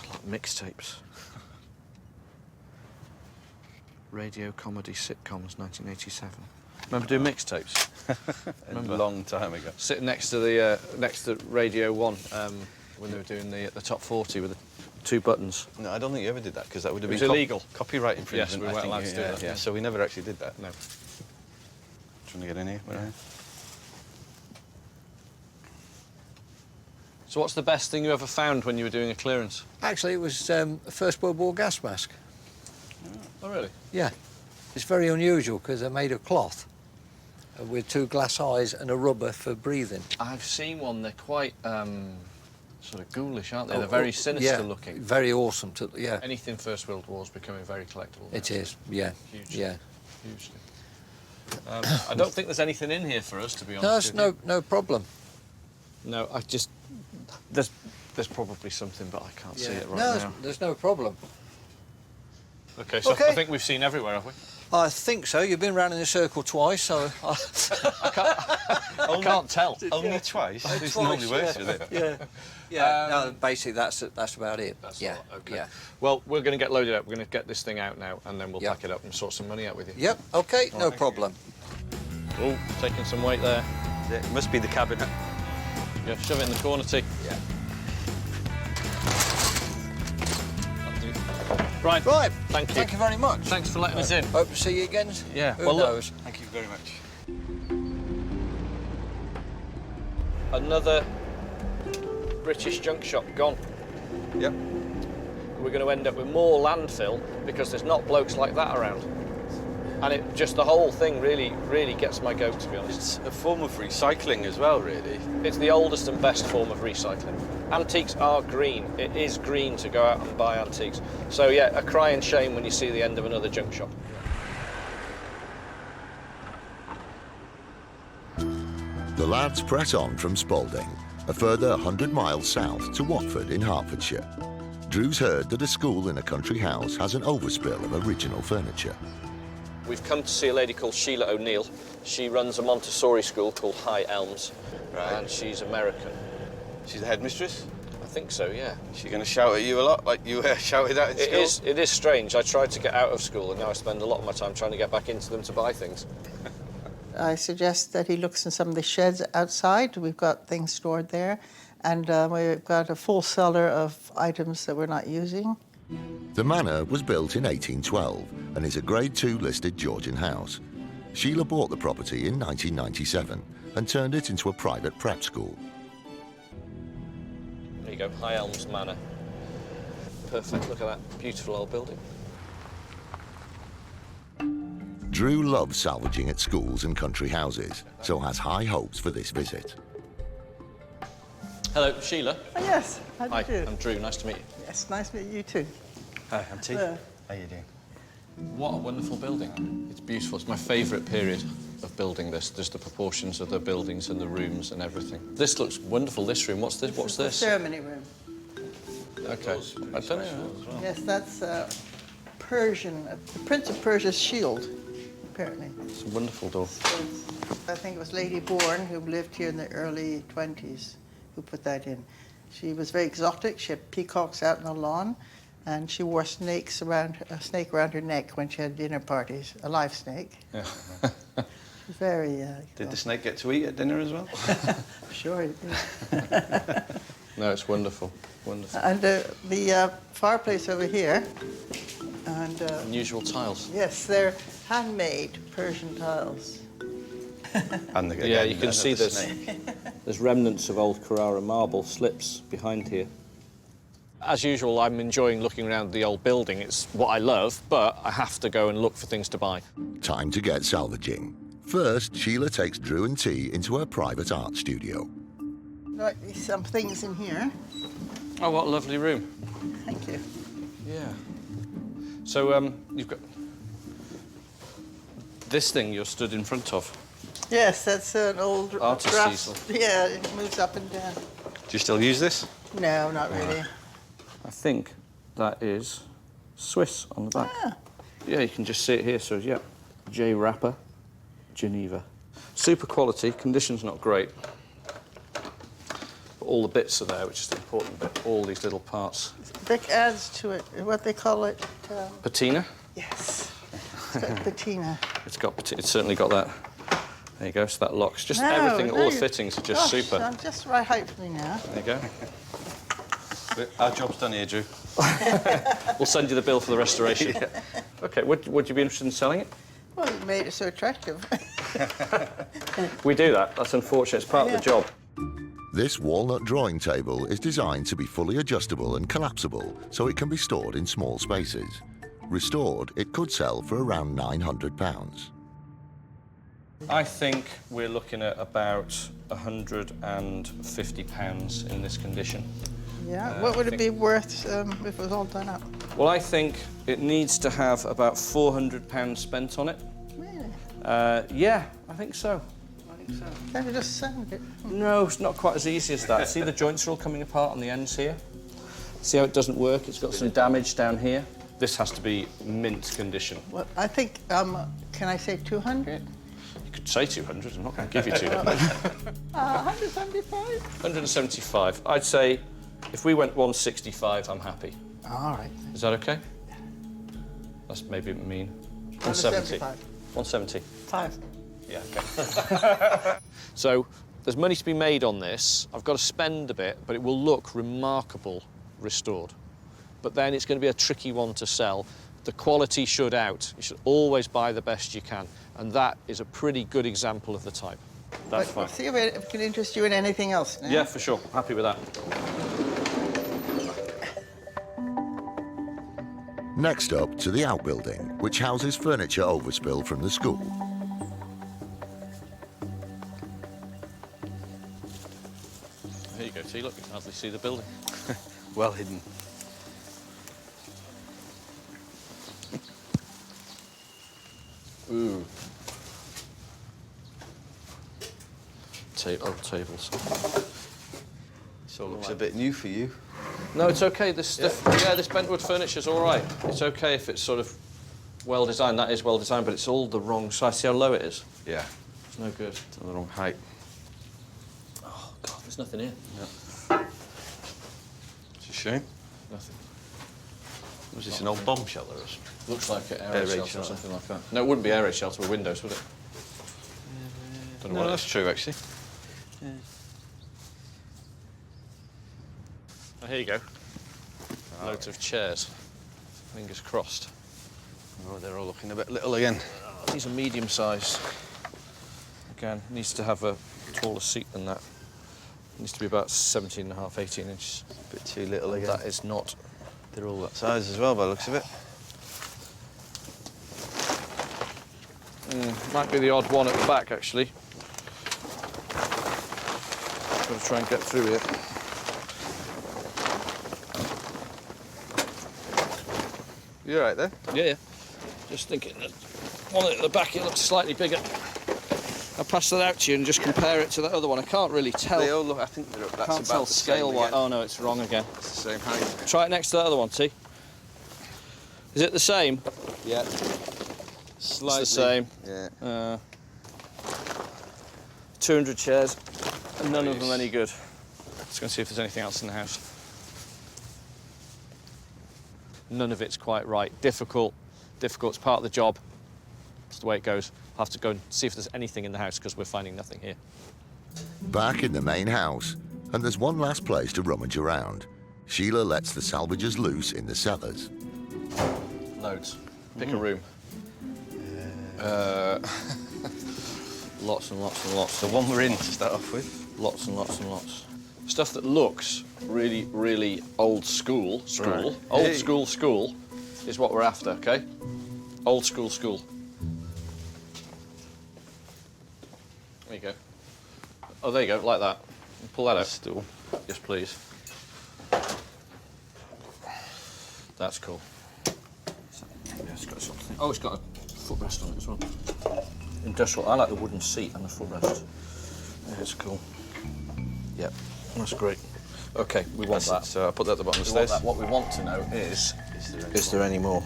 S3: Like mixtapes. Radio comedy sitcoms, 1987. Remember doing mixtapes?
S7: A long time ago.
S3: Sitting next to Radio 1 when they were doing the top 40 with the 2 buttons.
S7: No, I don't think you ever did that because that would have
S3: It
S7: been
S3: was illegal.
S7: Copyright infringement.
S3: Yes, we
S7: I
S3: weren't
S7: think,
S3: allowed to do that.
S7: Yeah, so we never actually did that.
S3: No.
S7: Trying to get in here.
S3: Yeah. So what's the best thing you ever found when you were doing a clearance?
S4: Actually, it was a First World War gas mask.
S3: Oh, really?
S4: Yeah. It's very unusual because they're made of cloth with 2 glass eyes and a rubber for breathing.
S3: I've seen one. They're quite sort of ghoulish, aren't they? They're very sinister
S4: yeah,
S3: looking.
S4: Very awesome. Yeah.
S3: Anything First World War is becoming very collectible.
S4: It
S3: now.
S4: is, yeah.
S3: Hugely.
S4: Yeah.
S3: Hugely. I don't think there's anything in here for us, to be honest.
S4: No,
S3: with
S4: it's no problem.
S3: you. No, I just... There's probably something, but I can't see it right
S4: no,
S3: now.
S4: there's no problem.
S3: OK, so
S4: Okay.
S3: I think we've seen everywhere, have we?
S4: I think so. You've been round in a circle twice, so...
S3: I can't tell.
S7: Only twice? It's
S4: Twice,
S7: normally worse,
S4: yeah.
S7: isn't it?
S4: Yeah. Yeah, no, basically, that's about it.
S3: That's
S4: yeah.
S3: a lot, OK.
S4: Yeah.
S3: Well, we're going to get loaded up. We're going to get this thing out now, and then we'll
S4: Yep.
S3: pack it up and sort some money out with you.
S4: Yep, OK, no
S3: thank
S4: problem.
S3: Oh, taking some weight there.
S7: It must be the cabinet.
S3: Yeah, shove it in the corner, T.
S4: Yeah.
S3: Right.
S4: Right.
S3: Thank you.
S4: Thank you very much.
S3: Thanks for letting us in.
S4: Hope to see you again.
S3: Yeah,
S4: Who
S3: well, look-
S4: knows?
S7: Thank you very much.
S3: Another British junk shop gone.
S7: Yep.
S3: We're going to end up with more landfill because there's not blokes like that around. And it just the whole thing really, really gets my goat, to be honest.
S7: It's a form of recycling as well, really.
S3: It's the oldest and best form of recycling. Antiques are green. It is green to go out and buy antiques. So yeah, a crying shame when you see the end of another junk shop.
S1: The lads press on from Spalding, a further 100 miles south to Watford in Hertfordshire. Drew's heard that a school in a country house has an overspill of original furniture.
S3: We've come to see a lady called Sheila O'Neill. She runs a Montessori school called High Elms,
S7: Right.
S3: and she's American.
S7: She's the headmistress?
S3: I think so, yeah.
S7: Is she going to shout at you a lot, like you shouted at in school?
S3: It is strange. I tried to get out of school, and now I spend a lot of my time trying to get back into them to buy things.
S2: I suggest that he looks in some of the sheds outside. We've got things stored there. And we've got a full cellar of items that we're not using.
S1: The manor was built in 1812 and is a Grade II listed Georgian house. Sheila bought the property in 1997 and turned it into a private prep school.
S3: There you go, High Elms Manor. Perfect, look at that beautiful old building.
S1: Drew loves salvaging at schools and country houses, so has high hopes for this visit.
S3: Hello, Sheila.
S2: Oh, yes, how do
S3: Hi,
S2: you do?
S3: I'm Drew, nice to meet you.
S2: Yes, nice to meet you too.
S7: Hi, I'm T.
S2: Hello.
S7: How you doing?
S3: What a wonderful building. It's beautiful. It's my favourite period of building this. There's the proportions of the buildings and the rooms and everything. This looks wonderful, this room. What's this? What's
S2: The
S3: this?
S2: ceremony room.
S3: Okay. I don't know.
S2: Yes, that's Persian, the Prince of Persia's shield, apparently.
S3: It's a wonderful door.
S2: I think it was Lady Bourne, who lived here in the early 20s, who put that in. She was very exotic. She had peacocks out on the lawn, and she wore a snake around her neck when she had dinner parties, a live snake.
S3: Yeah.
S2: Very...
S7: Did the snake get to eat at dinner as well?
S2: Sure it did.
S3: No, it's wonderful. Wonderful.
S2: And the fireplace over here, and...
S3: Unusual tiles.
S2: yes, they're handmade Persian tiles.
S7: And
S3: Yeah, you can see there's remnants of old Carrara marble slips behind here. As usual, I'm enjoying looking around the old building. It's what I love, but I have to go and look for things to buy.
S1: Time to get salvaging. First, Sheila takes Drew and T into her private art studio.
S2: Right, there's some things in here.
S3: Oh, what a lovely room.
S2: Thank you.
S3: Yeah. So, you've got this thing you're stood in front of.
S2: Yes, that's an old
S3: Artist
S2: brass.
S3: easel.
S2: Yeah, it moves up and down.
S7: Do you still use this?
S2: No, not really.
S3: I think that is Swiss on the back.
S2: Ah.
S3: Yeah, you can just see it here. So, yeah, J Rapper, Geneva. Super quality, condition's not great. But all the bits are there, which is the important bit. All these little parts.
S2: Vic adds to it what they call it.
S3: Patina?
S2: Yes, it's got patina.
S3: It's certainly got that. There you go, so that locks. Just
S2: No,
S3: everything,
S2: no,
S3: all the
S2: you-
S3: fittings are just
S2: Gosh,
S3: super.
S2: I'm just right height for me now.
S3: There you go.
S7: Our job's done here, Drew.
S3: We'll send you the bill for the restoration. OK, would you be interested in selling it?
S2: Well, you made it so attractive.
S3: We do that. That's unfortunate. It's part of the job.
S1: This walnut drawing table is designed to be fully adjustable and collapsible, so it can be stored in small spaces. Restored, it could sell for around £900.
S3: I think we're looking at about £150 in this condition.
S2: Yeah, what would it be worth if it was all done up?
S3: Well, I think it needs to have about £400 spent on it.
S2: Really?
S3: Yeah, I think so.
S2: Can't you just sand it?
S3: No, it's not quite as easy as that. See, the joints are all coming apart on the ends here? See how it doesn't work? It's got some damage down here. This has to be mint condition.
S2: Well, I think, can I say 200?
S3: You could say 200, I'm not going to give you 200.
S2: 175?
S3: 175. I'd say if we went 165, I'm happy.
S2: All right.
S3: Is that okay? That's maybe mean. 170. 170.
S2: 5.
S3: Yeah, okay. So there's money to be made on this. I've got to spend a bit, but it will look remarkable restored. But then it's going to be a tricky one to sell. The quality should out. You should always buy the best you can. And that is a pretty good example of the type. That's fine.
S2: See if it can interest you in anything else now.
S3: Yeah, for sure. Happy with that.
S1: Next up to the outbuilding, which houses furniture overspill from the school.
S3: Here you go, T. Look, you can hardly see the building.
S7: Well hidden.
S3: Ooh. Old tables.
S7: This all looks a bit new for you.
S3: No, it's okay. This bentwood furniture's all right. It's okay if it's sort of well designed. That is well designed, but it's all the wrong size. See how low it is?
S7: Yeah.
S3: It's no good.
S7: It's on the wrong height.
S3: Oh God, there's nothing here.
S7: Yeah. It's a shame.
S3: Nothing.
S7: Was this an old bomb shelter or something?
S3: Looks like an air
S7: Air
S3: raid
S7: raid
S3: shelter or
S7: shelter.
S3: something like that. No, it wouldn't be air raid shelter with windows, would it? Don't know
S7: No,
S3: what it
S7: that's
S3: is.
S7: true, actually.
S3: Oh, here you go. Loads of chairs. Fingers crossed.
S7: Oh, they're all looking a bit little again. These are medium size. Again, needs to have a taller seat than that. Needs to be about 17.5, 18 inches.
S5: A bit too little again.
S7: That is not.
S5: They're all that size as well, by the looks of it.
S7: Might be the odd one at the back, actually. Got to try and get through here.
S5: You all right there?
S7: Yeah. Just thinking that one at the back, it looks slightly bigger. I'll pass that out to you and just compare it to that other one. I can't really tell.
S5: They all look, I think that's
S7: Can't
S5: about
S7: tell
S5: the same
S7: scale-wise.
S5: again.
S7: Oh, no, it's wrong again.
S5: It's the same height.
S7: Try it next to that other one, T. Is it the same?
S5: Yeah.
S7: Slightly. It's the same.
S5: Yeah.
S7: 200 chairs, and none of them any good. Let's go and see if there's anything else in the house. None of it's quite right. Difficult. It's part of the job. It's the way it goes. I'll have to go and see if there's anything in the house because we're finding nothing here.
S1: Back in the main house, and there's one last place to rummage around. Sheila lets the salvagers loose in the cellars.
S7: Loads. Pick a room. Lots and lots and lots.
S5: The one we're in to start off with.
S7: Lots and lots and lots. Stuff that looks really, really old school.
S5: Right.
S7: Old
S5: Hey.
S7: school is what we're after, OK? Old school. There you go. Oh, there you go, like that. Pull that out.
S5: Stool.
S7: Yes, please. That's cool. Yeah, it's got something. Oh, it's got a footrest on it as well. Industrial. I like the wooden seat and the footrest. Yeah, it's cool. Yep, that's great. OK, we want that.
S5: So I'll put that at the bottom of the
S7: We want
S5: stairs.
S7: that. What we want to know is there any more?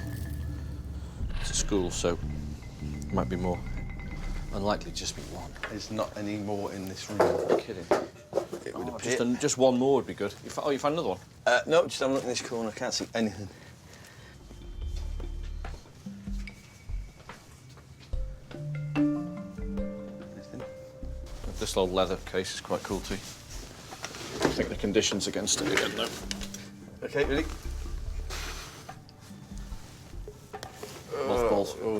S7: It's a school, so might be more. Unlikely to just be one.
S5: There's not any more in this room.
S7: You're kidding.
S5: It would appear.
S7: Just one more would be good. You found another one?
S5: No, just have a look in this corner. I can't see anything. Anything?
S7: This old leather case is quite cool too. I think the conditions against it again, though.
S5: Okay, ready?
S7: Mothballs.
S5: Oh.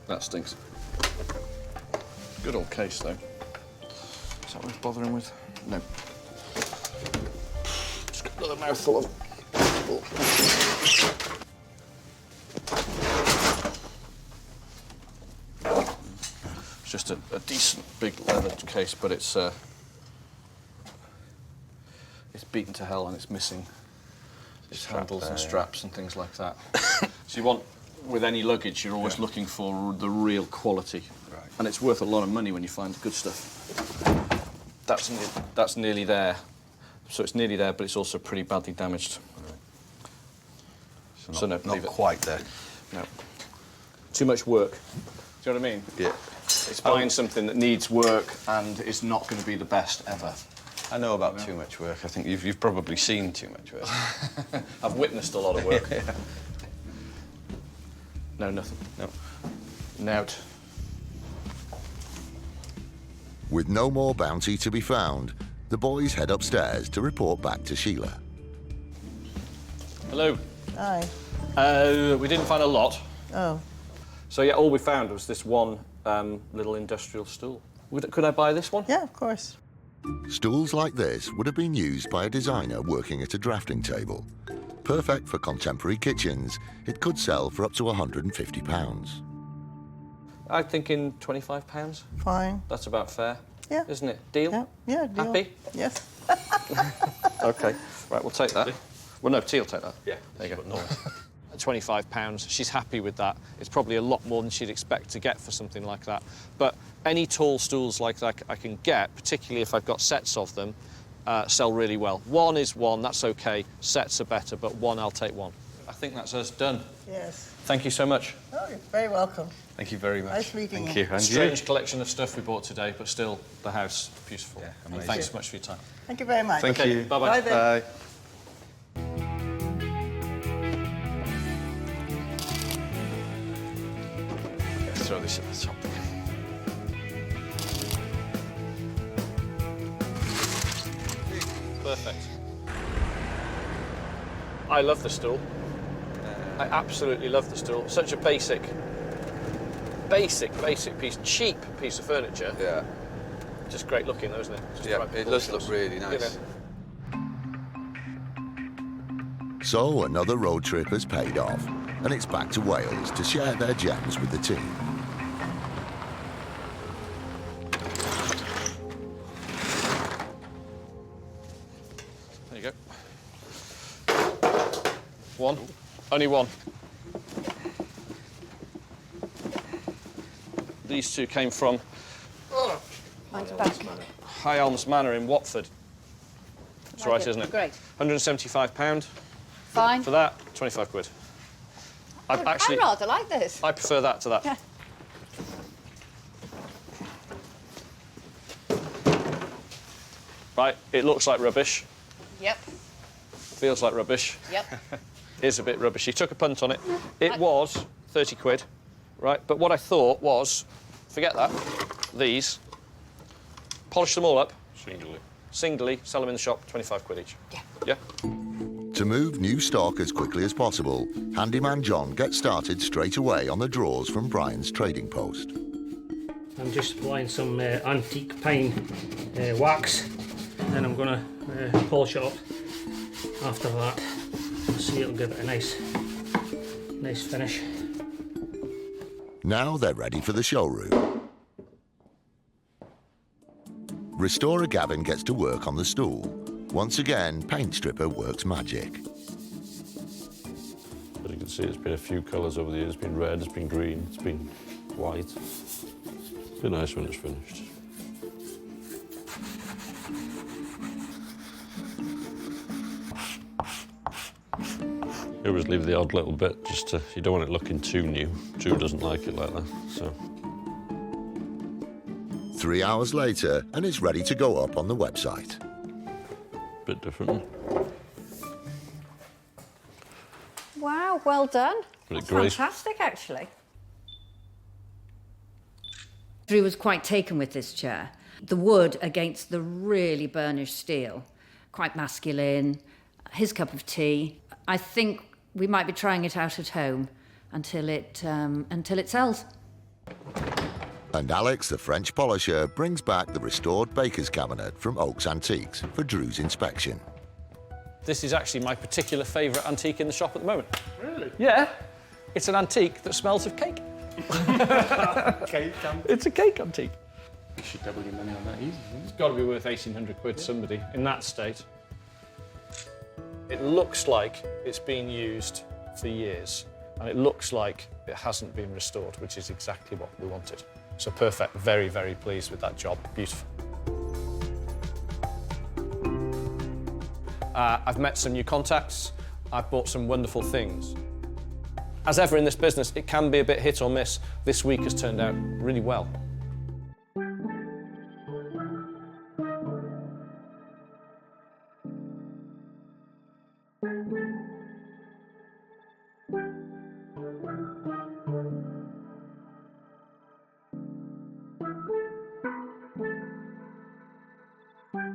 S7: That stinks. Good old case, though. Is that worth bothering with? No. Just got another mouthful of. It's just a decent big leather case, but it's beaten to hell and it's missing its handles and straps and things like that. So you want, with any luggage, you're always looking for the real quality.
S5: Right.
S7: And it's worth a lot of money when you find good stuff. That's nearly there. So it's nearly there, but it's also pretty badly damaged.
S5: Right.
S7: So no,
S5: not
S7: leave it.
S5: quite there.
S7: No. Too much work. Do you know what I mean?
S5: Yeah.
S7: It's buying something that needs work and is not going to be the best ever.
S5: I know about too much work. I think you've probably seen too much work.
S7: I've witnessed a lot of work.
S5: Yeah.
S7: No, nothing.
S5: No.
S7: Nout.
S1: With no more bounty to be found, the boys head upstairs to report back to Sheila.
S7: Hello.
S2: Aye.
S7: We didn't find a lot.
S2: Oh.
S7: So yeah, all we found was this one little industrial stool. Could I buy this one?
S2: Yeah, of course.
S1: Stools like this would have been used by a designer working at a drafting table. Perfect for contemporary kitchens, it could sell for up to £150.
S7: I'm thinking £25.
S2: Fine.
S7: That's about fair.
S2: Yeah.
S7: Isn't it? Deal?
S2: Yeah, yeah, deal.
S7: Happy?
S2: Yes.
S7: OK. Right, we'll take that. Well, no, T will take that.
S5: Yeah.
S7: There you go.
S5: No.
S3: £25. She's happy with that. It's probably a lot more than she'd expect to get for something like that. But any tall stools like that I can get, particularly if I've got sets of them, sell really well. One is one, that's OK. Sets are better, but one, I'll take one.
S7: I think that's us done.
S2: Yes.
S7: Thank you so much.
S2: Oh, you're very welcome.
S5: Thank you very much.
S2: Nice meeting
S5: Thank
S2: you.
S5: you. And
S3: Strange collection of stuff we bought today, but still, the house, beautiful.
S5: Yeah,
S3: And
S5: amazing.
S3: thanks so much for your time.
S2: Thank you very much.
S5: Thank
S3: Okay,
S5: you.
S3: bye-bye.
S2: Bye then.
S5: Bye. Let's throw this at the top.
S3: Perfect. I love the stool. I absolutely love the stool. Such a basic basic piece, cheap piece of furniture.
S11: Yeah.
S3: Just great looking, though, isn't it? Just the
S11: Yeah,
S3: right
S11: it does
S3: proportions.
S11: look really nice.
S1: So another road trip has paid off, and it's back to Wales to share their gems with the team.
S3: There you go. One. Only one. These two came from
S9: Mine's back.
S3: High Elms Manor in Watford. That's right, isn't it?
S9: Great.
S3: £175
S9: Fine.
S3: for that, 25 quid.
S9: I rather like this.
S3: I prefer that to that.
S9: Yeah.
S3: Right, it looks like rubbish,
S9: Yep.
S3: feels like rubbish,
S9: Yep.
S3: is a bit rubbish. You took a punt on it. It was 30 quid, right? But what I thought was, forget that, these, polish them all up. Singly, sell them in the shop, 25 quid each.
S9: Yeah.
S3: Yeah?
S1: To move new stock as quickly as possible, handyman John gets started straight away on the drawers from Brian's trading post.
S10: I'm just applying some antique pine wax, and then I'm going to polish it up after that. See, it'll give it a nice finish.
S1: Now they're ready for the showroom. Restorer Gavin gets to work on the stool. Once again, paint stripper works magic.
S12: As you can see, it's been a few colours over the years. It's been red, it's been green, it's been white. It's been nice when it's finished. You always leave the odd little bit, just to, you don't want it looking too new. Drew doesn't like it like that, so.
S1: 3 hours later, and it's ready to go up on the website.
S12: Bit different.
S9: Wow, well done.
S12: Pretty
S9: That's
S12: great.
S9: fantastic, actually.
S13: Drew was quite taken with this chair. The wood against the really burnished steel, quite masculine, his cup of tea. I think we might be trying it out at home until it sells.
S1: And Alex, the French polisher, brings back the restored baker's cabinet from Oaks Antiques for Drew's inspection.
S3: This is actually my particular favourite antique in the shop at the moment.
S10: Really?
S3: Yeah. It's an antique that smells of cake.
S10: Cake antique.
S3: It's a cake antique.
S10: You should double your money on that easy.
S3: It's got to be worth 1,800 quid to somebody in that state. It looks like it's been used for years, and it looks like it hasn't been restored, which is exactly what we wanted. So perfect, very, very pleased with that job, beautiful. I've met some new contacts, I've bought some wonderful things. As ever in this business, it can be a bit hit or miss. This week has turned out really well.